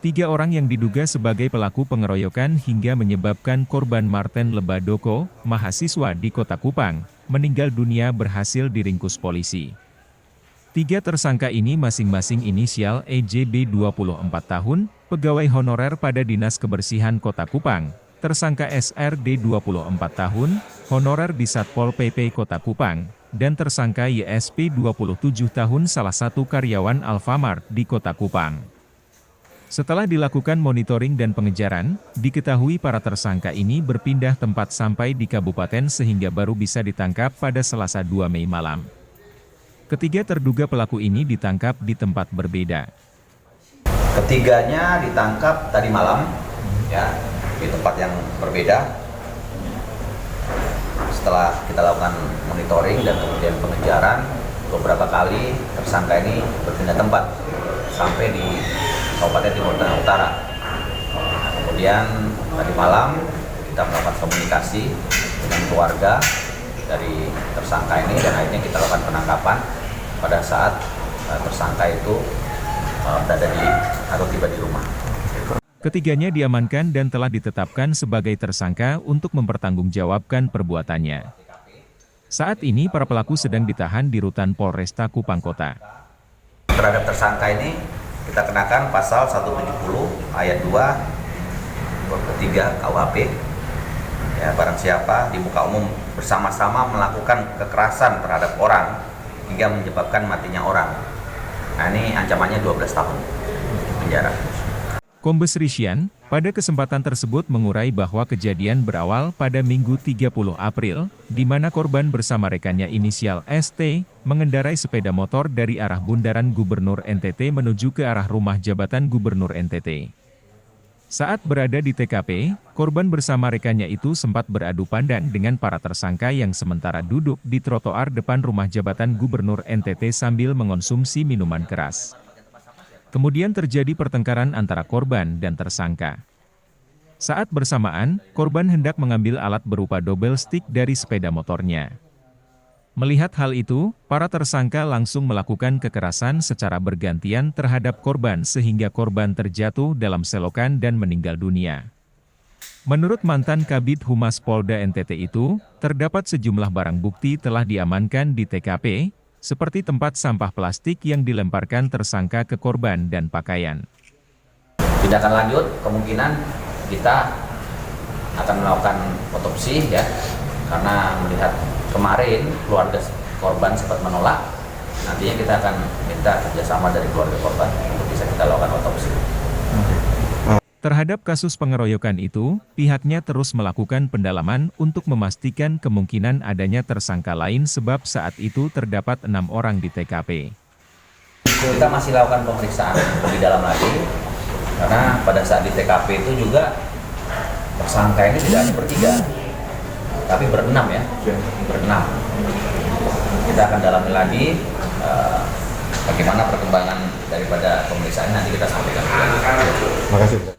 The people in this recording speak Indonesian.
Tiga orang yang diduga sebagai pelaku pengeroyokan hingga menyebabkan korban Marten Lebadoko, mahasiswa di Kota Kupang, meninggal dunia berhasil diringkus polisi. Tiga tersangka ini masing-masing inisial EJB 24 tahun, pegawai honorer pada Dinas Kebersihan Kota Kupang, tersangka SRD 24 tahun, honorer di Satpol PP Kota Kupang, dan tersangka YSP 27 tahun salah satu karyawan Alfamart di Kota Kupang. Setelah dilakukan monitoring dan pengejaran, diketahui para tersangka ini berpindah tempat sampai di kabupaten sehingga baru bisa ditangkap pada Selasa 2 Mei malam. Ketiga terduga pelaku ini ditangkap di tempat berbeda. Ketiganya ditangkap tadi malam, ya, di tempat yang berbeda. Setelah kita lakukan monitoring dan kemudian pengejaran, beberapa kali tersangka ini berpindah tempat sampai di Kabupaten Timur Tengah Utara. Nah, kemudian tadi malam kita melakukan komunikasi dengan keluarga dari tersangka ini dan akhirnya kita lakukan penangkapan pada saat tersangka itu berada di atau tiba di rumah. Ketiganya diamankan dan telah ditetapkan sebagai tersangka untuk mempertanggungjawabkan perbuatannya. Saat ini para pelaku sedang ditahan di Rutan Polresta Kupang Kota. Terhadap tersangka ini kita kenakan pasal 170 ayat 2 huruf ketiga KUHP. Ya, barang siapa di muka umum bersama-sama melakukan kekerasan terhadap orang hingga menyebabkan matinya orang. Nah, ini ancamannya 12 tahun penjara. Kombes Rishian, pada kesempatan tersebut mengurai bahwa kejadian berawal pada Minggu 30 April, di mana korban bersama rekannya inisial ST, mengendarai sepeda motor dari arah Bundaran Gubernur NTT menuju ke arah rumah jabatan Gubernur NTT. Saat berada di TKP, korban bersama rekannya itu sempat beradu pandang dengan para tersangka yang sementara duduk di trotoar depan rumah jabatan Gubernur NTT sambil mengonsumsi minuman keras. Kemudian terjadi pertengkaran antara korban dan tersangka. Saat bersamaan, korban hendak mengambil alat berupa double stick dari sepeda motornya. Melihat hal itu, para tersangka langsung melakukan kekerasan secara bergantian terhadap korban sehingga korban terjatuh dalam selokan dan meninggal dunia. Menurut mantan Kabid Humas Polda NTT itu, terdapat sejumlah barang bukti telah diamankan di TKP, seperti tempat sampah plastik yang dilemparkan tersangka ke korban dan pakaian. Tindakan lanjut kemungkinan kita akan melakukan otopsi, ya, karena melihat kemarin keluarga korban sempat menolak. Nantinya kita akan minta kerjasama dari keluarga korban untuk bisa kita lakukan otopsi. Terhadap kasus pengeroyokan itu, pihaknya terus melakukan pendalaman untuk memastikan kemungkinan adanya tersangka lain sebab saat itu terdapat 6 orang di TKP. Kita masih lakukan pemeriksaan lebih dalam lagi, karena pada saat di TKP itu juga tersangka ini tidak hanya bertiga, tapi berenam, ya, berenam. Kita akan dalami lagi bagaimana perkembangan daripada pemeriksaan nanti kita sampaikan. Terima kasih.